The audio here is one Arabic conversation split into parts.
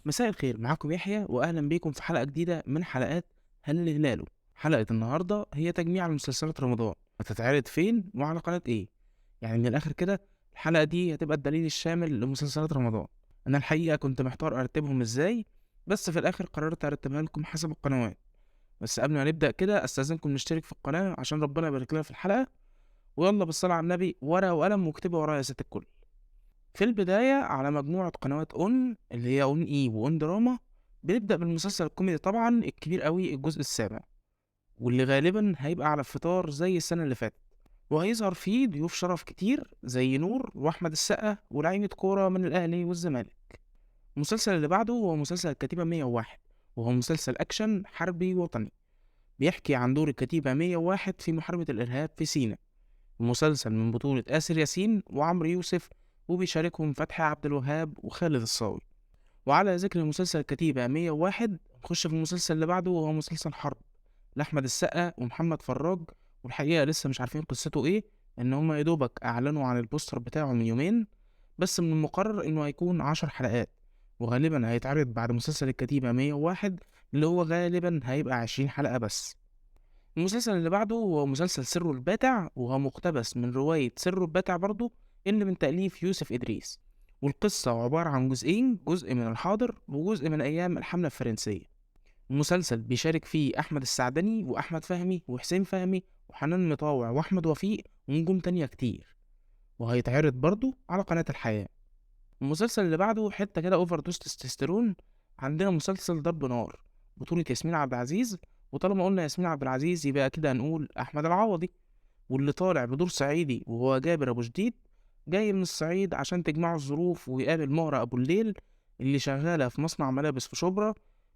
مساء الخير، معاكم يحيى واهلا بيكم في حلقه جديده من حلقات هل هلاله. حلقه النهارده هي تجميع المسلسلات رمضان هتتعرض فين وعلى قناه ايه. يعني من الاخر كده الحلقه دي هتبقى الدليل الشامل لمسلسلات رمضان. انا الحقيقه كنت محتار ارتبهم ازاي، بس في الاخر قررت ارتبها لكم حسب القنوات. بس قبل ما نبدا كده استاذنكم نشترك في القناه عشان ربنا يبارك لنا في الحلقه. ويلا بالصلاه على النبي، ورقه وقلم واكتبوا ورايا يا ست الكل. في البداية على مجموعة قنوات اون اللي هي اون اي واون دراما، بنبدأ بالمسلسل الكوميدي طبعا الكبير قوي الجزء السابع، واللي غالبا هيبقى على الفطار زي السنة اللي فاتت، وهيظهر فيه ضيوف شرف كتير زي نور واحمد السقا ولاعيبة كورة من الاهلي والزمالك. المسلسل اللي بعده هو مسلسل الكتيبة 101، وهو مسلسل اكشن حربي وطني بيحكي عن دور الكتيبة 101 في محاربة الارهاب في سيناء. المسلسل من بطولة آسر ياسين وعمرو يوسف، وبيشاركهم فتحي عبد الوهاب وخالد الصاوي. وعلى ذكر مسلسل كتيبة 101، نخش في المسلسل اللي بعده وهو مسلسل حرب لأحمد السقا ومحمد فراج. والحقيقة لسه مش عارفين قصته ايه، ان هما يدوبك اعلنوا عن البوستر بتاعه من يومين. بس من المقرر انه هيكون 10 حلقات، وغالبا هيتعرض بعد مسلسل الكتيبة 101 اللي هو غالبا هيبقى 20 حلقة بس. المسلسل اللي بعده هو مسلسل سر الباتع، وهو مقتبس من رواية سر الباتع برضه، اللي من تأليف يوسف إدريس. والقصة عبارة عن جزئين، جزء من الحاضر وجزء من أيام الحملة الفرنسية. المسلسل بيشارك فيه أحمد السعدني وأحمد فهمي وحسين فهمي وحنان مطاوع وأحمد وفيق ونجوم تانية كتير، وهيتعرض برضه على قناة الحياة. المسلسل اللي بعده حتة كده أوفر دوز تستوستيرون. عندنا مسلسل ضرب نار بطولة ياسمين عبد العزيز، وطالما قلنا ياسمين عبد العزيز يبقى كده هنقول أحمد العوضي. واللي طالع بدور صعيدي وهو جابر أبو جديد، جاي من الصعيد عشان تجمعه الظروف ويقابل مهرة أبو الليل اللي شغالة في مصنع ملابس في شبرا،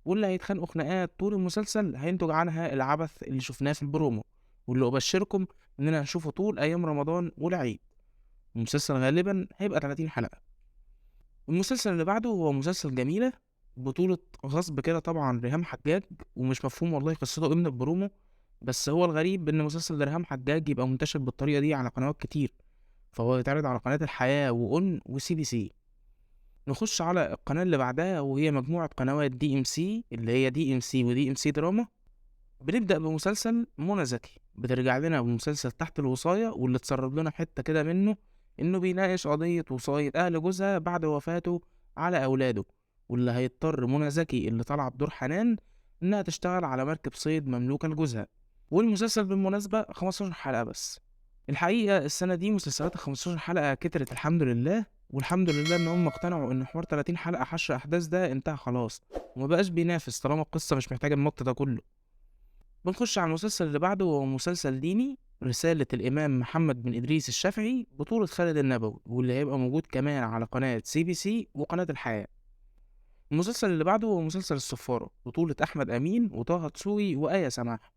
واللي هيتخانقوا خناقات طول المسلسل هينتج عنها العبث اللي شفناه في البرومو، واللي أبشركم إننا هنشوفه طول أيام رمضان والعيد. المسلسل غالبا هيبقى 30 حلقة. المسلسل اللي بعده هو مسلسل جميلة بطولة غصب كده طبعا ريهام حجاج، ومش مفهوم والله قصته ايه من البرومو. بس هو الغريب ان مسلسل ريهام حجاج يبقى منتشر بالطريقة دي على قنوات كتير، فهو يتعرض على قناة الحياة وأون وسي بي سي. نخش على القناة اللي بعدها وهي مجموعة قنوات دي ام سي اللي هي دي ام سي ودي ام سي دراما. بنبدأ بمسلسل منى زكي، بترجع لنا بمسلسل تحت الوصاية، واللي اتسرب لنا حتة كده منه إنه بيناقش قضية وصاية أهل جوزها بعد وفاته على أولاده، واللي هيضطر منى زكي اللي طالعة بدور حنان إنها تشتغل على مركب صيد مملوكة لجوزها. والمسلسل بالمناسبة 15 حلقة بس. الحقيقة السنة دي مسلسلات ال 15 حلقة كترت الحمد لله، والحمد لله إن هم اقتنعوا إن حوار 30 حلقة حشر أحداث ده انتهى خلاص، ومبقاش بينافس طالما القصة مش محتاجة المط ده كله. بنخش على المسلسل اللي بعده وهو مسلسل ديني رسالة الإمام محمد بن إدريس الشافعي بطولة خالد النبوي، واللي هيبقى موجود كمان على قناة سي بي سي وقناة الحياة. المسلسل اللي بعده هو مسلسل الصفارة بطولة أحمد أمين وطه دسوقي وآية سماح.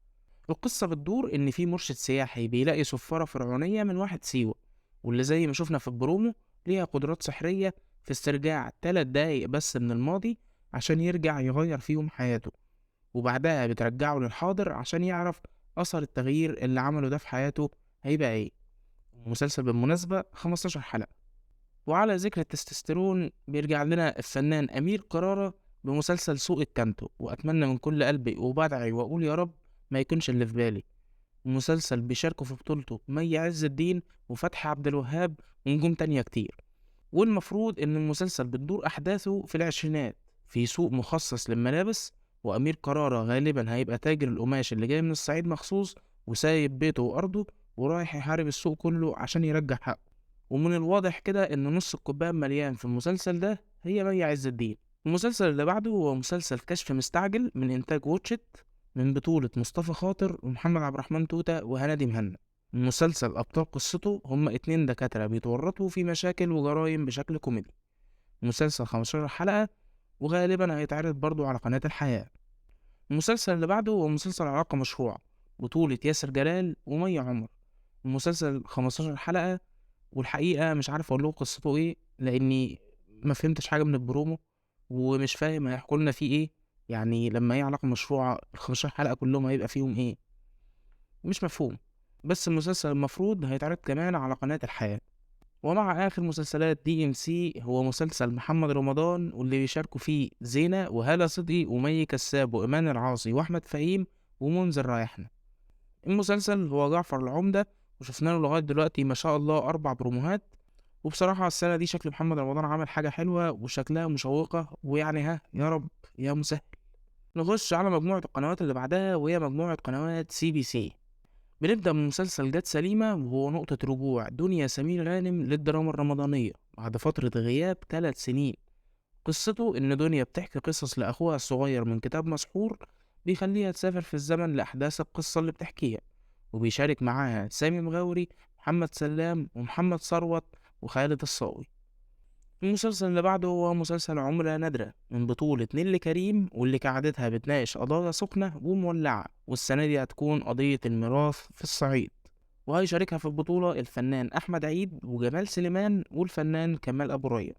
القصة بتدور إن في مرشد سياحي بيلاقي صفارة فرعونية من واحد سيوة، واللي زي ما شفنا في البرومو ليها قدرات سحرية في استرجاع 3 دقايق بس من الماضي عشان يرجع يغير فيهم حياته، وبعدها بترجعه للحاضر عشان يعرف أثر التغيير اللي عمله ده في حياته هيبقى ايه. المسلسل بالمناسبة 15 حلقة. وعلى ذكر التستوستيرون بيرجع لنا الفنان أمير كرارة بمسلسل سوق الكانتو، وأتمنى من كل قلبي وبدعي وأقول يا رب ما يكونش اللي في بالي. المسلسل بيشاركوا في بطولته مي عز الدين وفتحي عبد الوهاب ونجوم تانية كتير. والمفروض إن المسلسل بتدور أحداثه في العشرينات في سوق مخصص للملابس، وأمير كرارة غالبا هيبقى تاجر القماش اللي جاي من الصعيد مخصوص وسايب بيته وأرضه ورايح يحارب السوق كله عشان يرجع حقه. ومن الواضح كده إن نص الكوباية مليان في المسلسل ده هي مي عز الدين. المسلسل اللي بعده هو مسلسل كشف مستعجل من إنتاج واتشت، من بطولة مصطفى خاطر ومحمد عبد الرحمن توتة وهنادي مهنا. المسلسل أبطال قصته هما 2 دكاترة بيتورطوا في مشاكل وجرائم بشكل كوميدي. مسلسل 15 حلقة، وغالبا هيتعرض برضو على قناة الحياة. المسلسل اللي بعده هو مسلسل علاقة مشروعة بطولة ياسر جلال ومي عمر. المسلسل 15 حلقة، والحقيقة مش عارف أقول له قصته إيه لأني ما فهمتش حاجة من البرومو، ومش فاهم هيحكوا لنا فيه إيه. يعني لما هي علاقة مشروعة ال 15 حلقة كلهم هيبقى فيهم إيه؟ مش مفهوم. بس المسلسل المفروض هيتعرض كمان على قناة الحياة. ومع آخر مسلسلات DMC هو مسلسل محمد رمضان، واللي بيشاركوا فيه زينة وهالة صدقي ومي كساب وإيمان العاصي وأحمد فهيم ومنذر رايحنا. المسلسل هو جعفر العمدة، وشفنا له لغاية دلوقتي ما شاء الله 4 بروموهات. وبصراحة السنة دي شكل محمد رمضان عمل حاجة حلوة وشكلها مشوقة، ويعني ها يا رب يا مسهل. نخش على مجموعة القنوات اللي بعدها، وهي مجموعة قنوات CBC. بنبدأ من مسلسل جات سليمة، وهو نقطة رجوع دنيا سمير غانم للدراما الرمضانية بعد فترة غياب 3 سنين. قصته إن دنيا بتحكي قصص لأخوها الصغير من كتاب مسحور، بيخليها تسافر في الزمن لأحداث القصة اللي بتحكيها. وبيشارك معاها سامي مغاوري، محمد سلام، ومحمد ثروت، وخالد الصاوي. المسلسل اللي بعده هو مسلسل عملة نادرة من بطولة نيللي كريم، واللي كعادتها بتناقش قضايا سخنة ومولعة، والسنة دي هتكون قضية الميراث في الصعيد. وهيشاركها في البطولة الفنان أحمد عيد وجمال سليمان والفنان كمال أبو ريا.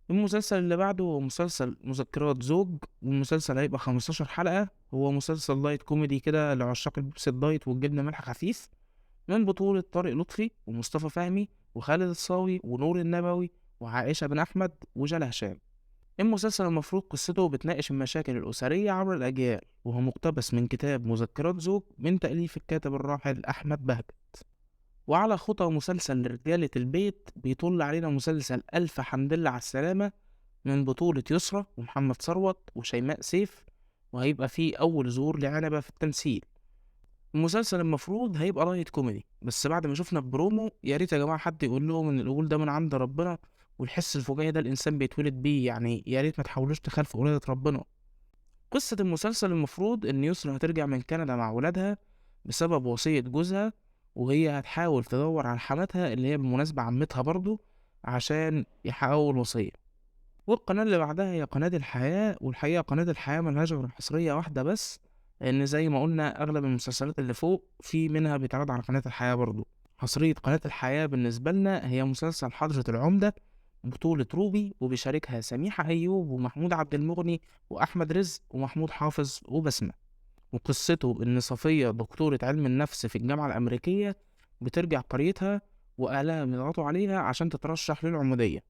المسلسل اللي بعده هو مسلسل مذكرات زوج، والمسلسل هيبقى 15 حلقة. هو مسلسل لايت كوميدي كده لعشاق البيبسي الدايت والجبنة ملح خفيف، من بطولة طارق لطفي ومصطفى فهمي وخالد الصاوي ونور النبوي وعائشة بن أحمد وجلا هشام. المسلسل المفروض قصته بتناقش المشاكل الأسرية عبر الأجيال، وهو مقتبس من كتاب مذكرات زوج من تأليف الكاتب الراحل أحمد بهجت. وعلى خطى مسلسل رجالة البيت بيطل علينا مسلسل ألف حمد لله على السلامة، من بطولة يسرا ومحمد ثروت وشيماء سيف، وهيبقى فيه أول ظهور لعنبة في التمثيل. المسلسل المفروض هيبقى لايت كوميدي، بس بعد ما شفنا البرومو يا ريت يا جماعة حد يقول لهم إن القبول ده من عند ربنا، والحس الفكاهي ده الإنسان بيتولد بيه، يعني يا ريت ما تحاولوش تخالفوا إرادة ربنا. قصة المسلسل المفروض إن يسرا هترجع من كندا مع ولادها بسبب وصية جوزها، وهي هتحاول تدور على حماتها اللي هي بالمناسبة عمتها برضو عشان يحققوا الوصية. والقناة اللي بعدها هي قناة الحياة، والحقيقة قناة الحياة ملهاش غير حصرية واحدة بس، لأن زي ما قلنا أغلب المسلسلات اللي فوق في منها بيتعرض على قناة الحياة برضو. حصرية قناة الحياة بالنسبة لنا هي مسلسل حضرة العمدة، بطولة روبي، وبيشاركها سميحة أيوب ومحمود عبد المغني وأحمد رزق ومحمود حافظ وبسمة. وقصته إن صفية دكتورة علم النفس في الجامعة الأمريكية بترجع قريتها، وأهلها بيضغطوا عليها عشان تترشح للعمودية.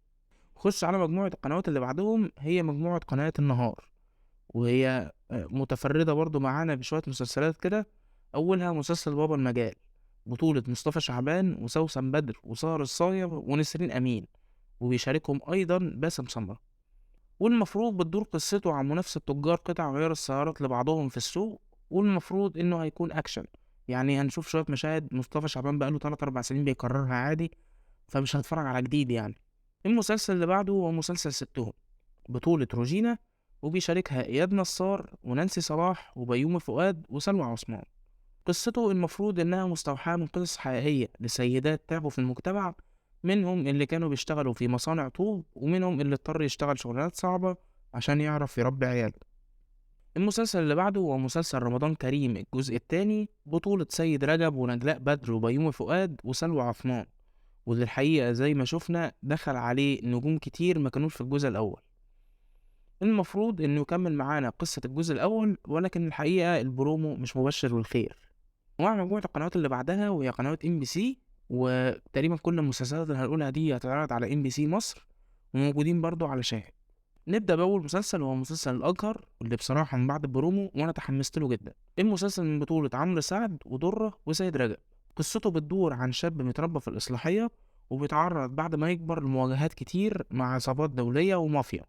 خش على مجموعة القنوات اللي بعدهم، هي مجموعة قناة النهار، وهي متفردة برضو معانا بشوية مسلسلات كده. أولها مسلسل بابا المجال، بطولة مصطفى شعبان وسوسن بدر وسهر الصايغ ونسرين أمين، وبيشاركهم أيضا باسم سمرة. والمفروض بتدور قصته عن منافسة تجار قطع غيار السيارات لبعضهم في السوق، والمفروض إنه هيكون أكشن، يعني هنشوف شوية مشاهد مصطفى شعبان بقاله 3 4 سنين بيكررها عادي، فمش هنتفرج على جديد يعني. المسلسل اللي بعده هو مسلسل ستهم، بطولة روجينا، وبيشاركها إياد نصار ونانسي صلاح وبيومي فؤاد وسلوى عثمان. قصته المفروض إنها مستوحاة من قصص حقيقية لسيدات تعبوا في المجتمع، منهم اللي كانوا بيشتغلوا في مصانع طوب، ومنهم اللي اضطر يشتغل شغلانات صعبة عشان يعرف يربي عياله. المسلسل اللي بعده هو مسلسل رمضان كريم الجزء الثاني، بطولة سيد رجب ونجلاء بدر وبيومي فؤاد وسلوى عثمان، واللي الحقيقة زي ما شفنا دخل عليه نجوم كتير ما كانوش في الجزء الأول. المفروض إنه يكمل معانا قصة الجزء الأول، ولكن الحقيقة البرومو مش مبشر بالخير. ومع مجموعة القنوات اللي بعدها وهي قنوات MBC، وتقريبا كل المسلسلات اللي هنقولها دي هتتعرض على MBC مصر، وموجودين برضو على شاهد. نبدأ بأول مسلسل وهو مسلسل الأجهر، واللي بصراحة من بعد البرومو وأنا تحمست له جدا. المسلسل من بطولة عمرو سعد ودرة وسيد رجب. قصته بتدور عن شاب متربى في الإصلاحية، وبيتعرض بعد ما يكبر لمواجهات كتير مع عصابات دولية ومافيا.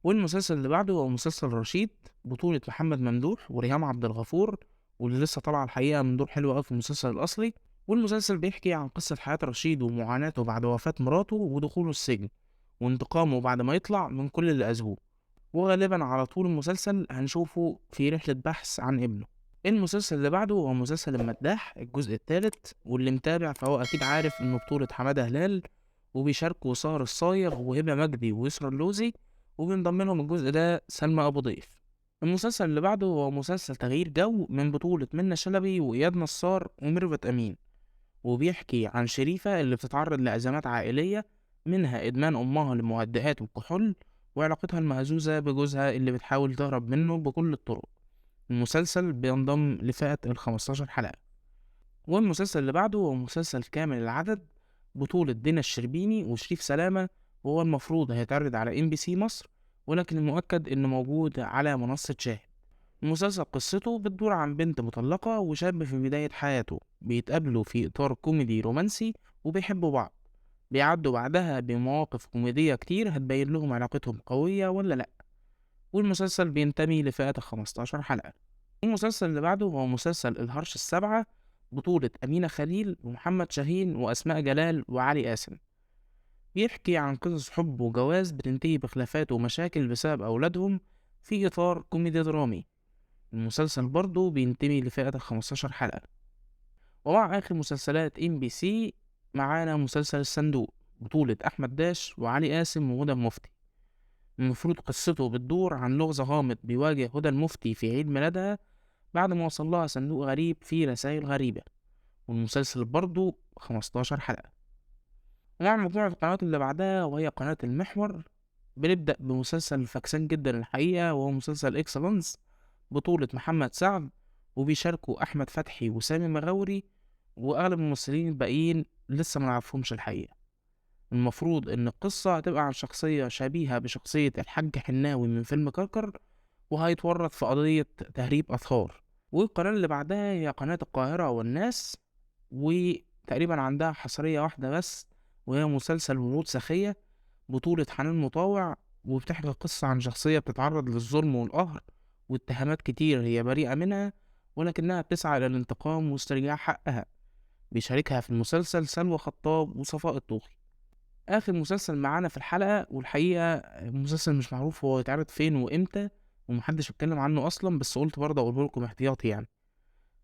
والمسلسل اللي بعده هو مسلسل رشيد، بطولة محمد ممدوح وريهام عبد الغفور، واللي لسه طالعة الحقيقة من دور حلو أوي في المسلسل الأصلي. والمسلسل بيحكي عن قصة حياة رشيد ومعاناته بعد وفاة مراته ودخوله السجن، وانتقامه بعد ما يطلع من كل اللي أذوه. وغالبا على طول المسلسل هنشوفه في رحلة بحث عن ابنه. المسلسل اللي بعده هو مسلسل المداح الجزء الثالث، واللي متابع فهو أكيد عارف إنه بطولة حمادة هلال، وبيشاركوا سهر الصايغ وهبة مجدي ويسرا اللوزي، وبينضم لهم الجزء ده سلمى أبو ضيف. المسلسل اللي بعده هو مسلسل تغيير جو، من بطولة منة شلبي وإياد نصار وميرفت أمين، وبيحكي عن شريفة اللي بتتعرض لأزمات عائلية، منها إدمان أمها للمهدئات والكحول، وعلاقتها المهزوزة بجوزها اللي بتحاول تهرب منه بكل الطرق. المسلسل بينضم لفئة ال15 حلقة. والمسلسل اللي بعده هو مسلسل كامل العدد، بطولة دينا الشربيني وشريف سلامة، وهو المفروض هيتعرض على MBC مصر، ولكن المؤكد إنه موجود على منصة شاهد. المسلسل قصته بتدور عن بنت مطلقة وشاب في بداية حياته بيتقابلوا في إطار كوميدي رومانسي وبيحبوا بعض. بيعدوا بعدها بمواقف كوميدية كتير هتبين لهم علاقتهم قوية ولا لأ. والمسلسل بينتمي لفئة 15 حلقة. المسلسل اللي بعده هو مسلسل الهرش السبعة، بطولة أمينة خليل ومحمد شاهين وأسماء جلال وعلي قاسم. بيحكي عن قصص حب وجواز بتنتهي بخلافات ومشاكل بسبب أولادهم في إطار كوميدي درامي. المسلسل برضه بينتمي لفئة 15 حلقة. ومع آخر مسلسلات MBC معانا مسلسل الصندوق، بطولة أحمد داش وعلي قاسم وهدى المفتي. المفروض قصته بتدور عن لغز غامض بيواجه هدى المفتي في عيد ميلادها بعد ما وصل لها صندوق غريب فيه رسائل غريبة. والمسلسل برضه 15 حلقة. ومع مجموعة القنوات اللي بعدها وهي قناة المحور، بنبدأ بمسلسل فاكسان جدا الحقيقة، وهو مسلسل إكسلانس، بطولة محمد سعد، وبيشاركوا أحمد فتحي وسامي مغاوري، وأغلب الممثلين الباقيين لسه ما نعرفهمش الحقيقة. المفروض إن القصة هتبقى عن شخصية شبيهة بشخصية الحاج حناوي من فيلم كركر، وهيتورط في قضية تهريب أطفال. والقناة اللي بعدها هي قناة القاهرة والناس، وتقريبا عندها حصرية واحدة بس، وهي مسلسل ورود سخية، بطولة حنان مطاوع. وبتحكي قصة عن شخصية بتتعرض للظلم والقهر واتهامات كتير هي بريئة منها، ولكنها بتسعى إلى الانتقام واسترجاع حقها. بيشاركها في المسلسل سلوى خطاب وصفاء الطوخي. آخر مسلسل معانا في الحلقة، والحقيقة مسلسل مش معروف هو يتعرض فين وإمتى، ومحدش اتكلم عنه أصلا، بس قلت برضه أقوله لكم احتياطي يعني.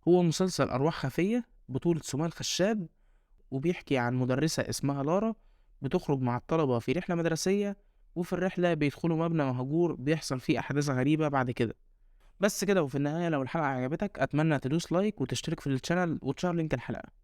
هو مسلسل أرواح خفية، بطولة سمال خشاب. وبيحكي عن مدرسة اسمها لارا بتخرج مع الطلبة في رحلة مدرسية، وفي الرحلة بيدخلوا مبنى مهجور بيحصل فيه أحداث غريبة بعد كده. بس كده. وفي النهاية لو الحلقة عجبتك أتمنى تدوس لايك وتشترك في الشانل وتشير لينك الحلقة.